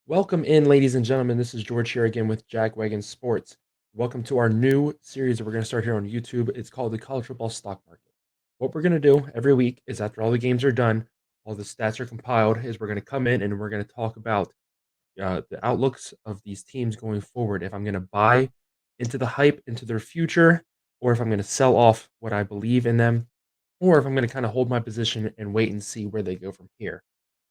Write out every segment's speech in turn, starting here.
Welcome in, ladies and gentlemen. This is George here again with Jackwagon Sports. Welcome to our new series that we're going to start here on YouTube. It's called the College Football Stock Market. What we're going to do every week is after all the games are done, all the stats are compiled, is we're going to come in and we're going to talk about the outlooks of these teams going forward. If I'm going to buy into the hype, into their future, or if I'm going to sell off what I believe in them, or if I'm going to kind of hold my position and wait and see where they go from here.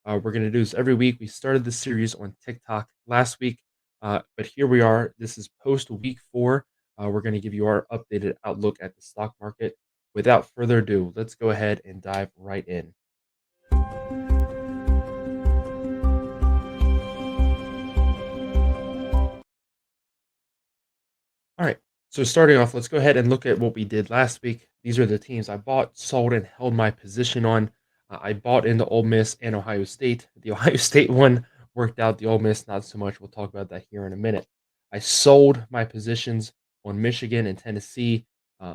We're going to do this every week. We started this series on TikTok last week, but here we are. This is post week 4. We're going to give you our updated outlook at the stock market. Without further ado, let's go ahead and dive right in. All right. So starting off, let's go ahead and look at what we did last week. These are the teams I bought, sold, and held my position on. I bought into Ole Miss and Ohio State. The Ohio State one worked out. The Ole Miss, not so much. We'll talk about that here in a minute. I sold my positions on Michigan and Tennessee.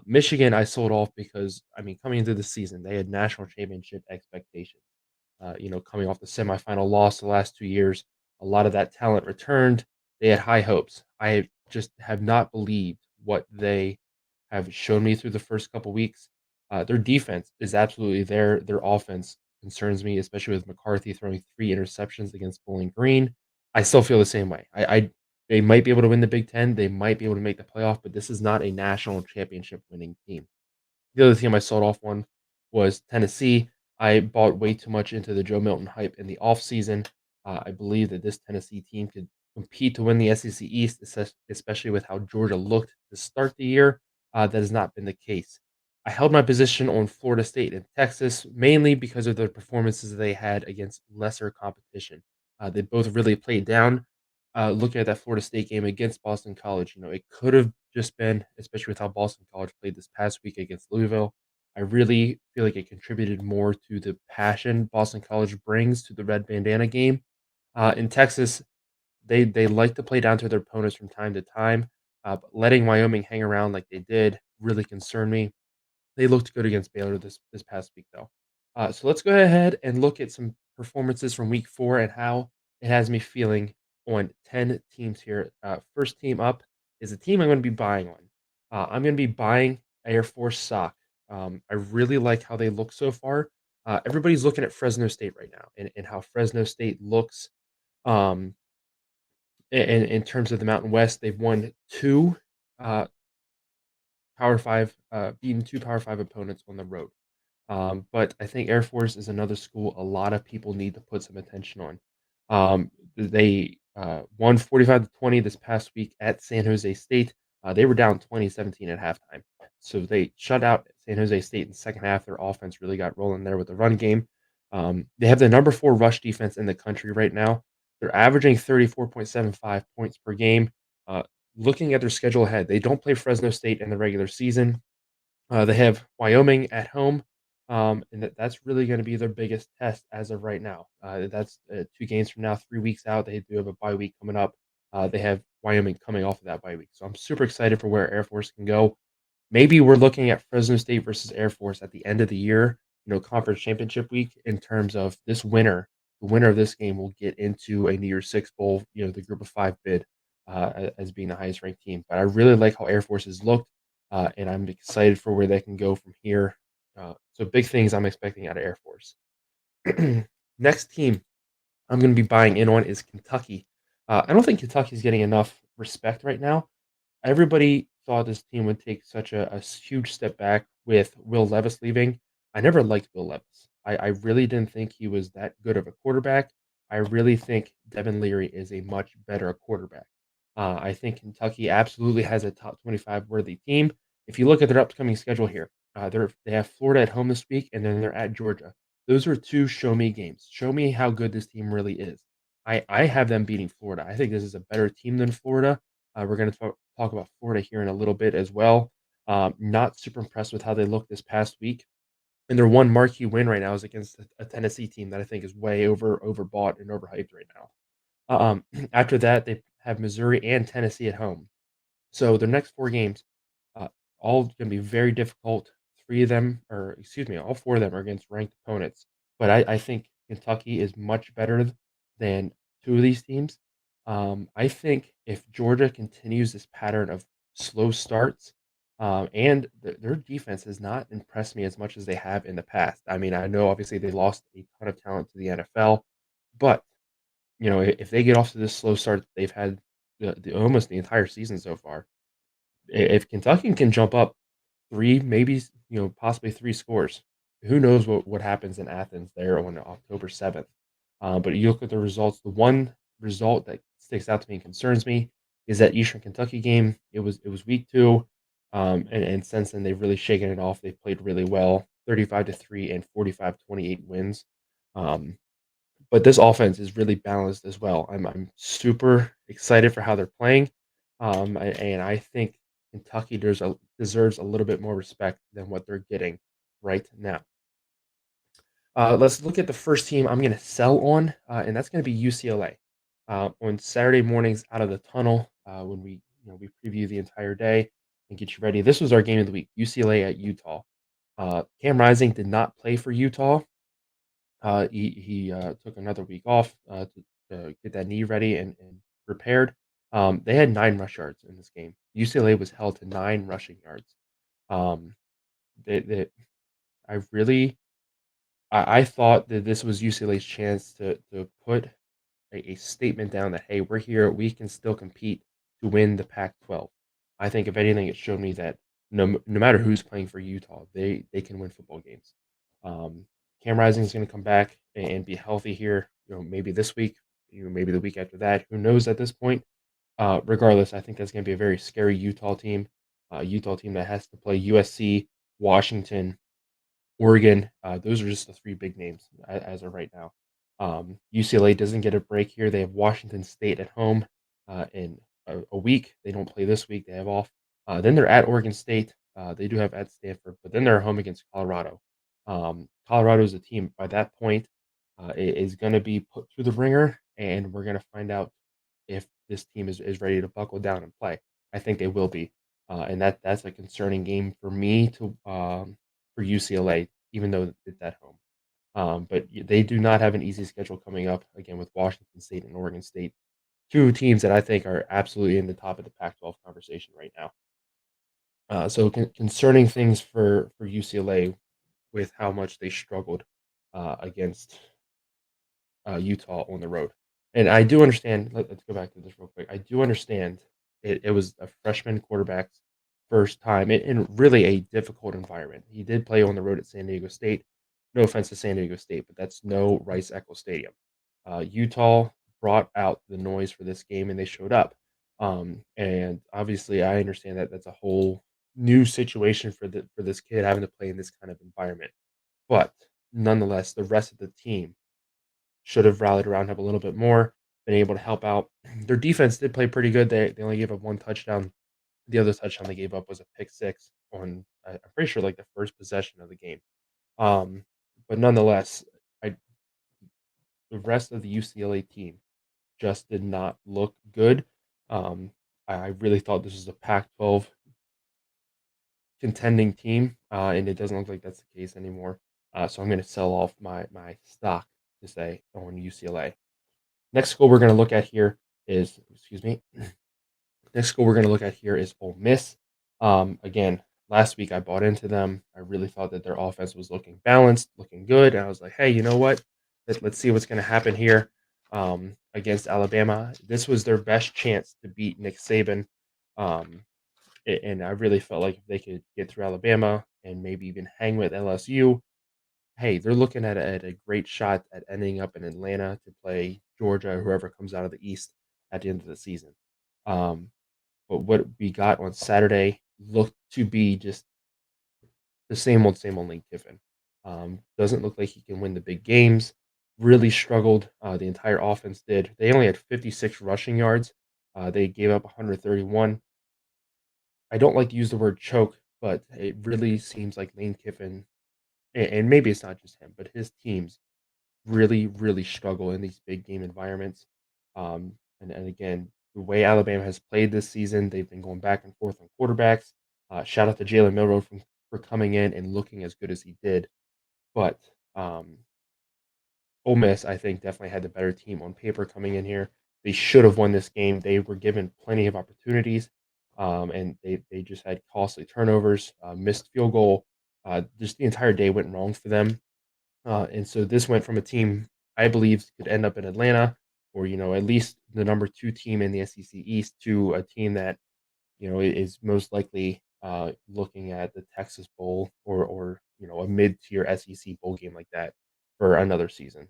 Michigan, I sold off because, I mean, coming into the season, they had national championship expectations. Coming off the semifinal loss the last 2 years, a lot of that talent returned. They had high hopes. I just have not believed what they have shown me through the first couple weeks. Their defense is absolutely there. Their offense concerns me, especially with McCarthy throwing 3 interceptions against Bowling Green. I still feel the same way. They might be able to win the Big Ten. They might be able to make the playoff, but this is not a national championship winning team. The other team I sold off on was Tennessee. I bought way too much into the Joe Milton hype in the offseason. I believe that this Tennessee team could compete to win the SEC East, especially with how Georgia looked to start the year. That has not been the case. I held my position on Florida State and Texas mainly because of the performances they had against lesser competition. They both really played down. Looking at that Florida State game against Boston College, it could have just been, especially with how Boston College played this past week against Louisville. I really feel like it contributed more to the passion Boston College brings to the red bandana game. In Texas, they like to play down to their opponents from time to time, but letting Wyoming hang around like they did really concerned me. They looked good against Baylor this past week, though. So let's go ahead and look at some performances from week 4 and how it has me feeling on 10 teams here. First team up is a team I'm going to be buying on. I'm going to be buying Air Force Sock. I really like how they look so far. Everybody's looking at Fresno State right now and how Fresno State looks um, in terms of the Mountain West. They've won uh, Power 5, beaten 2 Power 5 opponents on the road. But I think Air Force is another school a lot of people need to put some attention on. They won 45-20 this past week at San Jose State. They were down 2017 at halftime. So they shut out San Jose State in the second half. Their offense really got rolling there with the run game. They have the number 4 rush defense in the country right now. They're averaging 34.75 points per game. Uh, Looking at their schedule ahead, they don't play Fresno State in the regular season. They have Wyoming at home, and that's really going to be their biggest test as of right now. That's 2 games from now, 3 weeks out. They do have a bye week coming up. They have Wyoming coming off of that bye week, so I'm super excited for where Air Force can go. Maybe we're looking at Fresno State versus Air Force at the end of the year, conference championship week. In terms of this winner, the winner of this game will get into a New Year's Six bowl. The Group of 5 bid as being the highest ranked team. But I really like how Air Force has looked and I'm excited for where they can go from here. So big things I'm expecting out of Air Force. Next team I'm going to be buying in on is Kentucky. I don't think Kentucky's getting enough respect right now. Everybody thought this team would take such a huge step back with Will Levis leaving. I never liked Will Levis. I really didn't think he was that good of a quarterback. I really think Devin Leary is a much better quarterback. I think Kentucky absolutely has a top 25 worthy team. If you look at their upcoming schedule here, they have Florida at home this week, and then they're at Georgia. Those are 2 show me games. Show me how good this team really is. I have them beating Florida. I think this is a better team than Florida. We're going to talk about Florida here in a little bit as well. Not super impressed with how they looked this past week. And their one marquee win right now is against a Tennessee team that I think is way overbought and overhyped right now. After that, they have Missouri and Tennessee at home. So their next 4 games, uh, all going to be very difficult. 3 of them, or excuse me, all 4 of them are against ranked opponents. But I think Kentucky is much better than 2 of these teams. I think if Georgia continues this pattern of slow starts, and their defense has not impressed me as much as they have in the past. I mean, I know obviously they lost a ton of talent to the NFL, but if they get off to this slow start that they've had the almost the entire season so far, if Kentucky can jump up 3, maybe possibly 3 scores, who knows what happens in Athens there on October 7th. But you look at the results. The one result that sticks out to me and concerns me is that Eastern Kentucky game. It was week 2, and since then they've really shaken it off. They've played really well, 35-3 and 45-28 wins. Um, but this offense is really balanced as well. I'm super excited for how they're playing, and I think Kentucky deserves a little bit more respect than what they're getting right now. Let's look at the first team I'm going to sell on, and that's going to be UCLA. On Saturday mornings, out of the tunnel, when we preview the entire day and get you ready. This was our game of the week: UCLA at Utah. Cam Rising did not play for Utah. He took another week off to get that knee ready and prepared. They had 9 rush yards in this game. UCLA was held to 9 rushing yards. Um, they I really I thought that this was UCLA's chance to put a statement down that, hey, we're here. We can still compete to win the Pac-12. I think if anything, it showed me that no matter who's playing for Utah, they can win football games. Um, Cam Rising is going to come back and be healthy here. Maybe this week. Maybe the week after that. Who knows at this point? Regardless, I think that's going to be a very scary Utah team. Utah team that has to play USC, Washington, Oregon, those are just the 3 big names as of right now. UCLA doesn't get a break here. They have Washington State at home in a week. They don't play this week. They have off. Then they're at Oregon State. They do have at Stanford, but then they're home against Colorado. Colorado is a team by that point is going to be put through the ringer, and we're going to find out if this team is ready to buckle down and play. I think they will be, and that's a concerning game for me to for UCLA, even though it's at home. But they do not have an easy schedule coming up again with Washington State and Oregon State, 2 teams that I think are absolutely in the top of the Pac-12 conversation right now. So concerning things for UCLA with how much they struggled against Utah on the road. And I do understand. Let's go back to this real quick. I do understand it was a freshman quarterback's first time in really a difficult environment. He did play on the road at San Diego State. No offense to San Diego State, but that's no Rice Eccles Stadium. Utah brought out the noise for this game, and they showed up. And obviously, I understand that that's a whole new situation for this kid having to play in this kind of environment. But nonetheless, the rest of the team should have rallied around him a little bit more, been able to help out. Their defense did play pretty good. They only gave up 1 touchdown. The other touchdown they gave up was a pick six on I'm pretty sure like the first possession of the game. Um, but nonetheless, I the rest of the UCLA team just did not look good. Um, I really thought this was a Pac-12 contending team, and it doesn't look like that's the case anymore. So I'm going to sell off my stock to say on UCLA. Next school we're going to look at here is, excuse me, next school we're going to look at here is Ole Miss. Again, last week I bought into them. I really thought that their offense was looking balanced, looking good. And I was like, hey, you know what? Let's see what's going to happen here against Alabama. This was their best chance to beat Nick Saban. Um, and I really felt like if they could get through Alabama and maybe even hang with LSU, hey, they're looking at a great shot at ending up in Atlanta to play Georgia or whoever comes out of the East at the end of the season. Um, but what we got on Saturday looked to be just the same old Lane Kiffin. Doesn't look like he can win the big games. Really struggled. The entire offense did. They only had 56 rushing yards. They gave up 131. I don't like to use the word choke, but it really seems like Lane Kiffin, and maybe it's not just him, but his teams really, really struggle in these big game environments. And again, the way Alabama has played this season, they've been going back and forth on quarterbacks. Shout out to Jalen Milroe for coming in and looking as good as he did. But um, Ole Miss, I think, definitely had the better team on paper coming in here. They should have won this game. They were given plenty of opportunities, and they just had costly turnovers, missed field goal. Just the entire day went wrong for them. And so this went from a team I believe could end up in Atlanta or, at least the number 2 team in the SEC East to a team that, is most likely, looking at the Texas Bowl or, a mid-tier SEC bowl game like that for another season.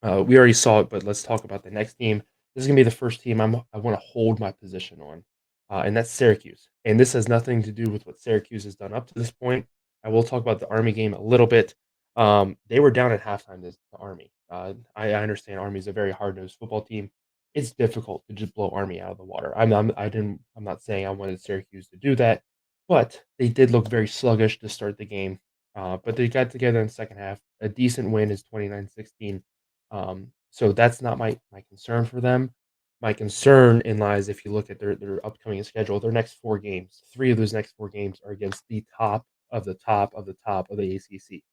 We already saw it, but let's talk about the next team. This is gonna be the first team I wanna hold my position on, and that's Syracuse. And this has nothing to do with what Syracuse has done up to this point. I will talk about the Army game a little bit. They were down at halftime, the Army. I understand Army is a very hard-nosed football team. It's difficult to just blow Army out of the water. I'm not saying I wanted Syracuse to do that, but they did look very sluggish to start the game. But they got together in the second half. A decent win is 29-16. So that's not my concern for them. My concern in lies if you look at their upcoming schedule, their next 4 games, 3 of those next 4 games are against the top of the top of the top of the ACC.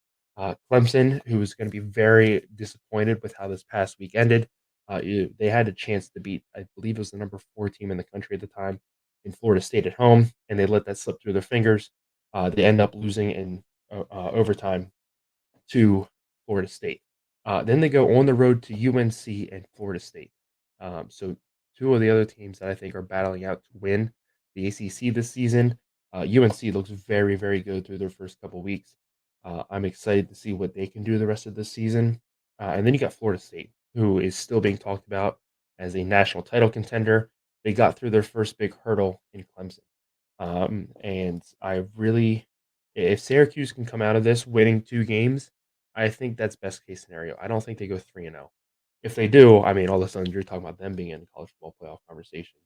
Clemson, who is gonna be very disappointed with how this past week ended, they had a chance to beat, I believe it was the number 4 team in the country at the time, in Florida State at home, and they let that slip through their fingers. They end up losing in, overtime to Florida State. Then they go on the road to UNC and Florida State. So 2 of the other teams that I think are battling out to win the ACC this season. UNC looks very, very good through their first couple weeks. I'm excited to see what they can do the rest of the season. And then you got Florida State, who is still being talked about as a national title contender. They got through their first big hurdle in Clemson. And I really if Syracuse can come out of this winning 2 games, I think that's best case scenario. I don't think they go 3-0. If they do, I mean, all of a sudden you're talking about them being in the college football playoff conversation.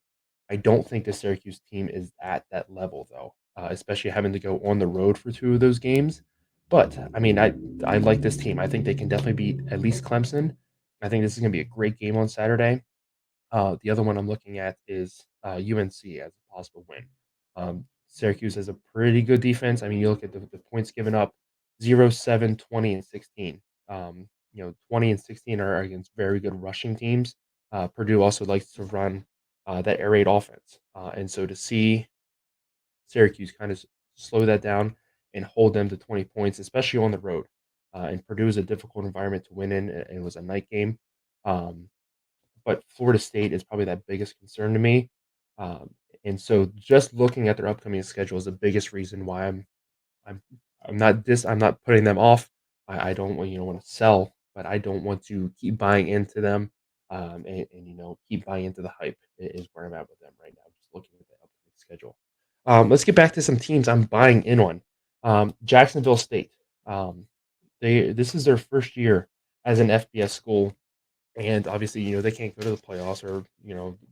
I don't think the Syracuse team is at that level though, especially having to go on the road for 2 of those games. But I mean, I like this team. I think they can definitely beat at least Clemson. I think this is going to be a great game on Saturday. The other one I'm looking at is UNC as a possible win. Syracuse has a pretty good defense. I mean, you look at the points given up 0, 7, 20, and 16. 20 and 16 are against very good rushing teams. Purdue also likes to run that air raid offense. And so to see Syracuse kind of slow that down and hold them to 20 points, especially on the road. And Purdue is a difficult environment to win in. It was a night game. Um, but Florida State is probably that biggest concern to me. Um, and so just looking at their upcoming schedule is the biggest reason why I'm I'm not putting them off. I don't want want to sell, but I don't want to keep buying into them. And keep buying into the hype is where I'm at with them right now. Just looking at the upcoming schedule. Let's get back to some teams I'm buying in on. Jacksonville State. Um, this is their first year as an FBS school and obviously, they can't go to the playoffs or,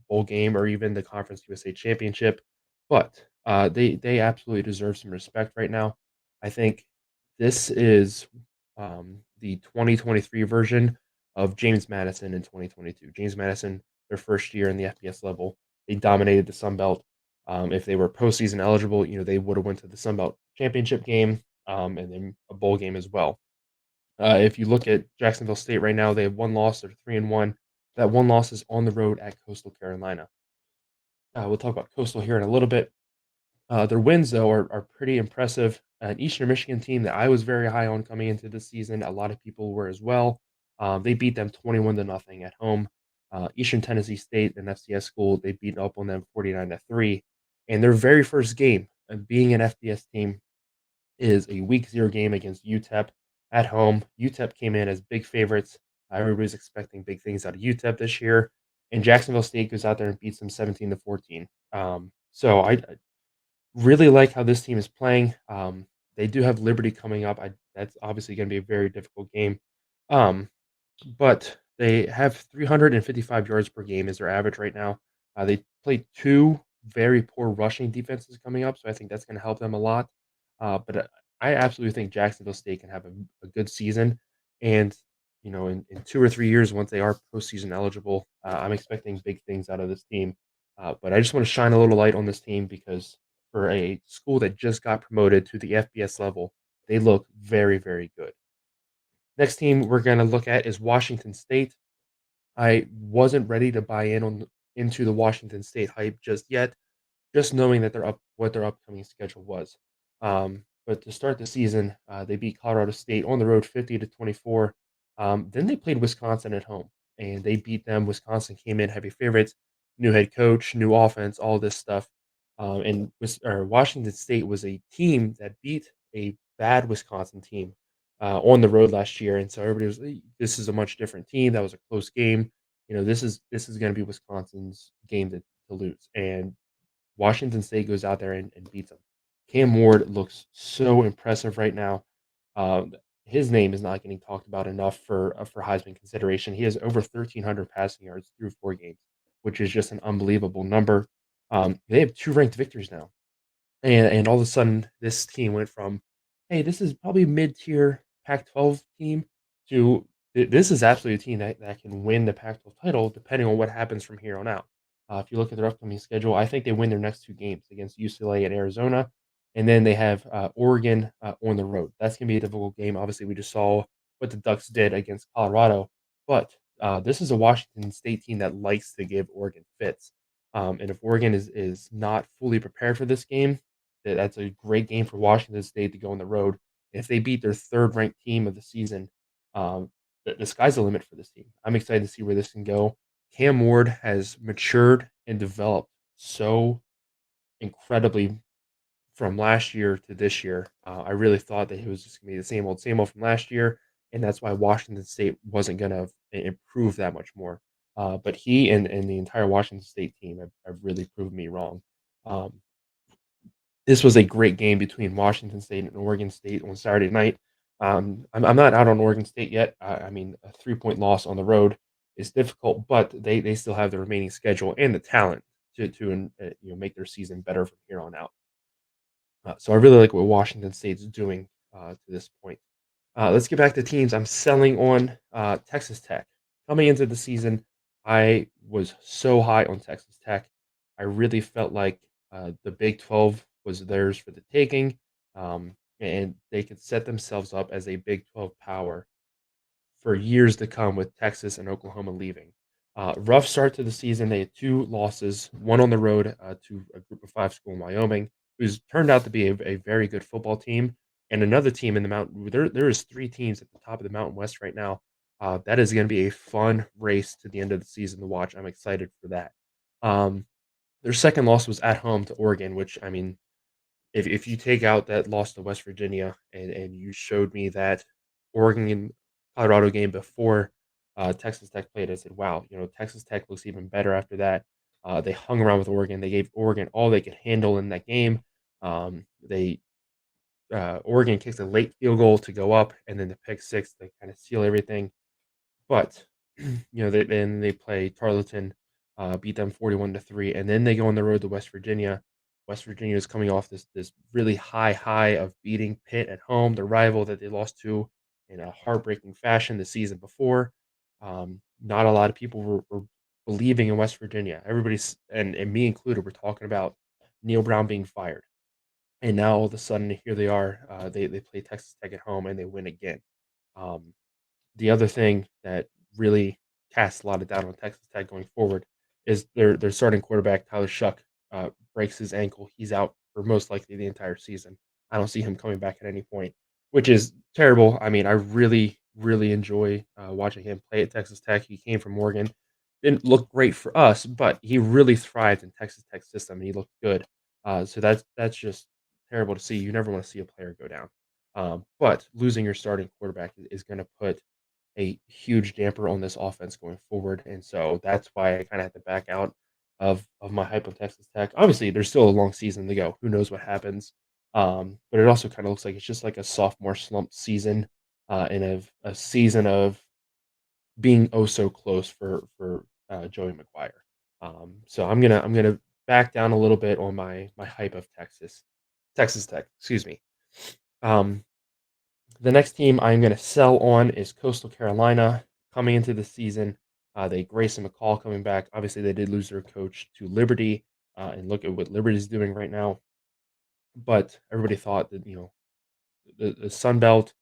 bowl game or even the Conference USA Championship, but they absolutely deserve some respect right now. I think this is the 2023 version of James Madison in 2022. James Madison, their first year in the FBS level, they dominated the Sun Belt. If they were postseason eligible, they would have went to the Sun Belt championship game and then a bowl game as well. If you look at Jacksonville State right now, they have 1 loss, they're 3-1. That 1 loss is on the road at Coastal Carolina. We'll talk about Coastal here in a little bit. Their wins, though, are pretty impressive. An Eastern Michigan team that I was very high on coming into this season, a lot of people were as well. They beat them 21 to nothing at home. Eastern Tennessee State, an FCS school, they beat up on them 49 to 3. And their very first game, being an FBS team, is a week 0 game against UTEP at home. UTEP came in as big favorites. Everybody's expecting big things out of UTEP this year, and Jacksonville State goes out there and beats them 17 to 14. So I really like how this team is playing. They do have Liberty coming up. That's obviously going to be a very difficult game. Um, but they have 355 yards per game is their average right now. They play 2 very poor rushing defenses coming up, so I think that's gonna help them a lot. But I absolutely think Jacksonville State can have a good season, and, in 2 or 3 years, once they are postseason eligible, I'm expecting big things out of this team. But I just wanna shine a little light on this team because for a school that just got promoted to the FBS level, they look very, very good. Next team we're gonna look at is Washington State. I wasn't ready to buy into the Washington State hype just yet, just knowing that what their upcoming schedule was. But to start the season, they beat Colorado State on the road 50-24. Then they played Wisconsin at home and they beat them. Wisconsin came in heavy favorites, new head coach, new offense, all this stuff. Washington State was a team that beat a bad Wisconsin team on the road last year, and so everybody was, This is a much different team. That was a close game. This is going to be Wisconsin's game to lose." And Washington State goes out there and beats them. Cam Ward looks so impressive right now. Um, his name is not getting talked about enough for Heisman consideration. He has over 1,300 passing yards through 4 games, which is just an unbelievable number. They have 2 ranked victories now. And all of a sudden, this team went from, "Hey, this is probably a mid-tier Pac-12 team," to, This is absolutely a team that can win the Pac-12 title depending on what happens from here on out." If you look at their upcoming schedule, I think they win their next 2 games against UCLA and Arizona, and then they have, Oregon, on the road. That's gonna be a difficult game. Obviously, we just saw what the Ducks did against Colorado, but, this is a Washington State team that likes to give Oregon fits. And if Oregon is not fully prepared for this game, that's a great game for Washington State to go on the road. If they beat their 3rd ranked team of the season, um, the sky's the limit for this team. I'm excited to see where this can go. Cam Ward has matured and developed so incredibly from last year to this year. I really thought that he was just gonna be the same old from last year, and that's why Washington State wasn't gonna improve that much more. But he and the entire Washington State team have really proved me wrong. Um, this was a great game between Washington State and Oregon State on Saturday night. I'm not out on Oregon State yet. I mean, a 3-point loss on the road is difficult, but they still have the remaining schedule and the talent to make their season better from here on out. So I really like what Washington State's doing to this point. Let's get back to teams. I'm selling on Texas Tech. Coming into the season, I was so high on Texas Tech. I really felt like the Big 12 was theirs for the taking, and they could set themselves up as a Big 12 power for years to come with Texas and Oklahoma leaving. Rough start to the season. They had 2 losses, one on the road to a group of 5 school in Wyoming, who's turned out to be a very good football team, and another team in the mountain. There is 3 teams at the top of the Mountain West right now. That is going to be a fun race to the end of the season to watch. I'm excited for that. Um, their second loss was at home to Oregon, which, I mean, if you take out that loss to West Virginia and you showed me that Oregon and Colorado game before Texas Tech played, I said, "Wow, Texas Tech looks even better after that." They hung around with Oregon. They gave Oregon all they could handle in that game. They Oregon kicked a late field goal to go up, and then the pick six to kind of seal everything. But, then they play Tarleton, beat them 41-3, and then they go on the road to West Virginia. West Virginia is coming off this really high of beating Pitt at home, the rival that they lost to in a heartbreaking fashion the season before. Not a lot of people were believing in West Virginia. Everybody's and me included, were talking about Neil Brown being fired. And now all of a sudden, here they are. They play Texas Tech at home and they win again. Um, the other thing that really casts a lot of doubt on Texas Tech going forward is their starting quarterback, Tyler Shuck, breaks his ankle. He's out for most likely the entire season. I don't see him coming back at any point, which is terrible. I mean, I really enjoy watching him play at Texas Tech. He came from Oregon. Didn't look great for us, but he really thrived in Texas Tech system, and he looked good. So that's just terrible to see. You never want to see a player go down. But losing your starting quarterback is going to put a huge damper on this offense going forward, and so that's why I kinda had to back out of my hype on Texas Tech. Obviously, there's still a long season to go. Who knows what happens? But it also kinda looks like it's just like a sophomore slump season, and a season of being oh so close for Joey McGuire. So I'm gonna back down a little bit on my hype of Texas Tech, excuse me. Um the next team I'm going to sell on is Coastal Carolina. Coming into the season, they Grayson McCall coming back. Obviously, they did lose their coach to Liberty, and look at what Liberty's doing right now. But everybody thought that the Sun Belt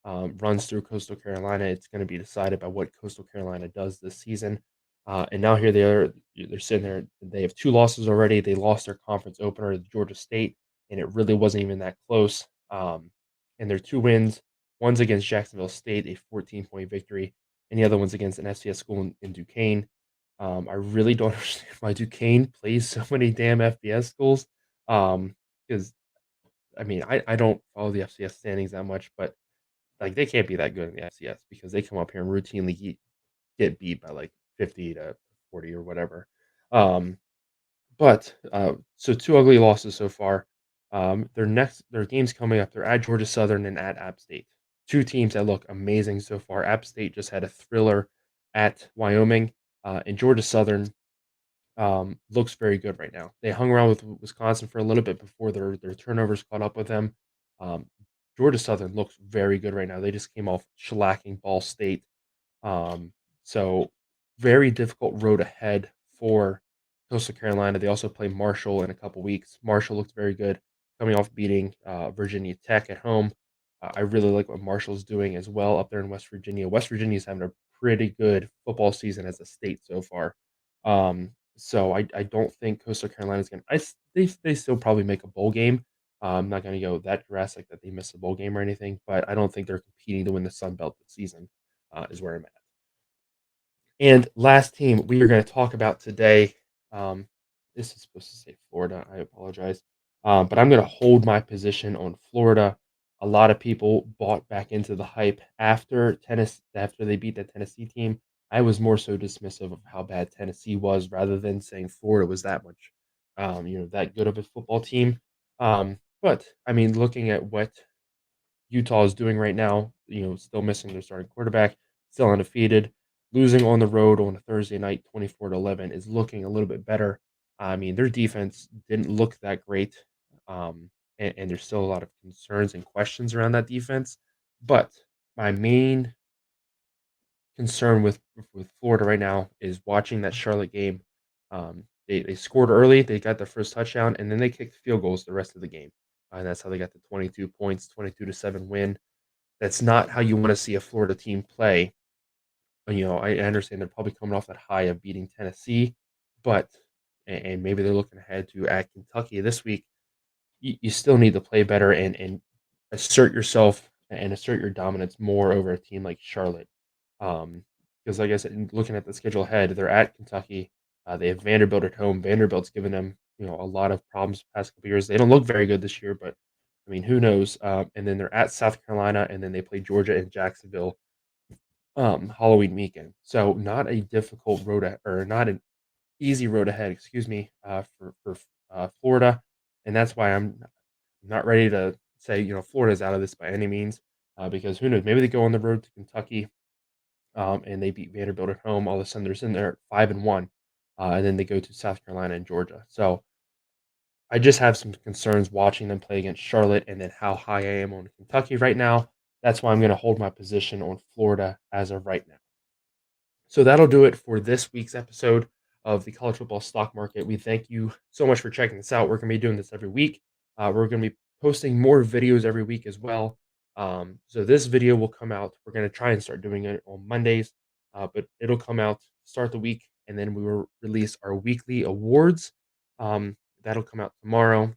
runs through Coastal Carolina. It's going to be decided by what Coastal Carolina does this season. And now here they are. They're sitting there. They have 2 losses already. They lost their conference opener to Georgia State, and it really wasn't even that close. And their 2 wins, one's against Jacksonville State, a 14-point victory, and the other one's against an FCS school in Duquesne. I really don't understand why Duquesne plays so many damn FBS schools. Because I mean, I don't follow the FCS standings that much, but like they can't be that good in the FCS because they come up here and routinely get beat by like 50 to 40 or whatever. Um, so 2 ugly losses so far. Their games coming up. They're at Georgia Southern and at App State. 2 teams that look amazing so far. App State just had a thriller at Wyoming, and Georgia Southern looks very good right now. They hung around with Wisconsin for a little bit before their turnovers caught up with them. Um, Georgia Southern looks very good right now. They just came off shellacking Ball State. Um, so very difficult road ahead for Coastal Carolina. They also play Marshall in a couple weeks. Marshall looks very good, coming off beating Virginia Tech at home. I really like what Marshall's doing as well up there in West Virginia. West Virginia is having a pretty good football season as a state so far. So I don't think Coastal Carolina is going to. They still probably make a bowl game. I'm not going to go that drastic that they miss a bowl game or anything, but I don't think they're competing to win the Sun Belt this season. Is where I'm at. And last team we are going to talk about today. Um, this is supposed to say Florida. I apologize, but I'm going to hold my position on Florida. A lot of people bought back into the hype after after they beat the Tennessee team. I was more so dismissive of how bad Tennessee was, rather than saying Florida was that much, that good of a football team. But I mean, looking at what Utah is doing right now, still missing their starting quarterback, still undefeated, losing on the road on a Thursday night, 24-11, is looking a little bit better. I mean, their defense didn't look that great, and there's still a lot of concerns and questions around that defense. But my main concern with Florida right now is watching that Charlotte game. They scored early, they got their first touchdown, and then they kicked field goals the rest of the game. And that's how they got the 22 points, 22-7 win. That's not how you want to see a Florida team play. I understand they're probably coming off that high of beating Tennessee, but and maybe they're looking ahead to at Kentucky this week. You still need to play better and assert yourself and assert your dominance more over a team like Charlotte. Because like I said, looking at the schedule ahead, they're at Kentucky. They have Vanderbilt at home. Vanderbilt's given them a lot of problems the past couple years. They don't look very good this year, but I mean, who knows? And then they're at South Carolina, and then they play Georgia and Jacksonville Halloween weekend. So not a difficult or not an easy road ahead, excuse me, for Florida, and that's why I'm not ready to say Florida's out of this by any means, because who knows? Maybe they go on the road to Kentucky, and they beat Vanderbilt at home. All of a sudden, they're sitting there at 5-1, and then they go to South Carolina and Georgia. So I just have some concerns watching them play against Charlotte, and then how high I am on Kentucky right now. That's why I'm going to hold my position on Florida as of right now. So that'll do it for this week's episode of the college football stock market. We thank you so much for checking this out. We're going to be doing this every week. We're going to be posting more videos every week as well. So this video will come out. We're going to try and start doing it on Mondays, but it'll come out start the week, and then we will release our weekly awards. That'll come out tomorrow.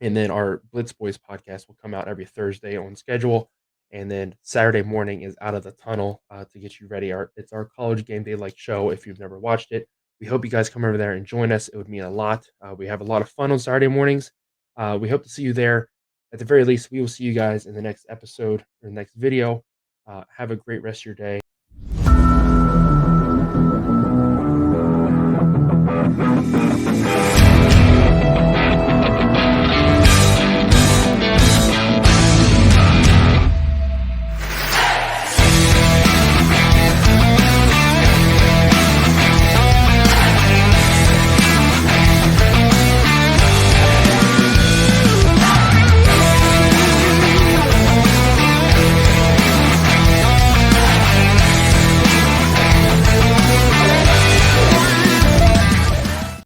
And then our Blitz Boys podcast will come out every Thursday on schedule. And then Saturday morning is Out of the Tunnel to get you ready. It's our college game day like show if you've never watched it. We hope you guys come over there and join us. It would mean a lot. We have a lot of fun on Saturday mornings. We hope to see you there. At the very least, we will see you guys in the next episode or next video. Have a great rest of your day.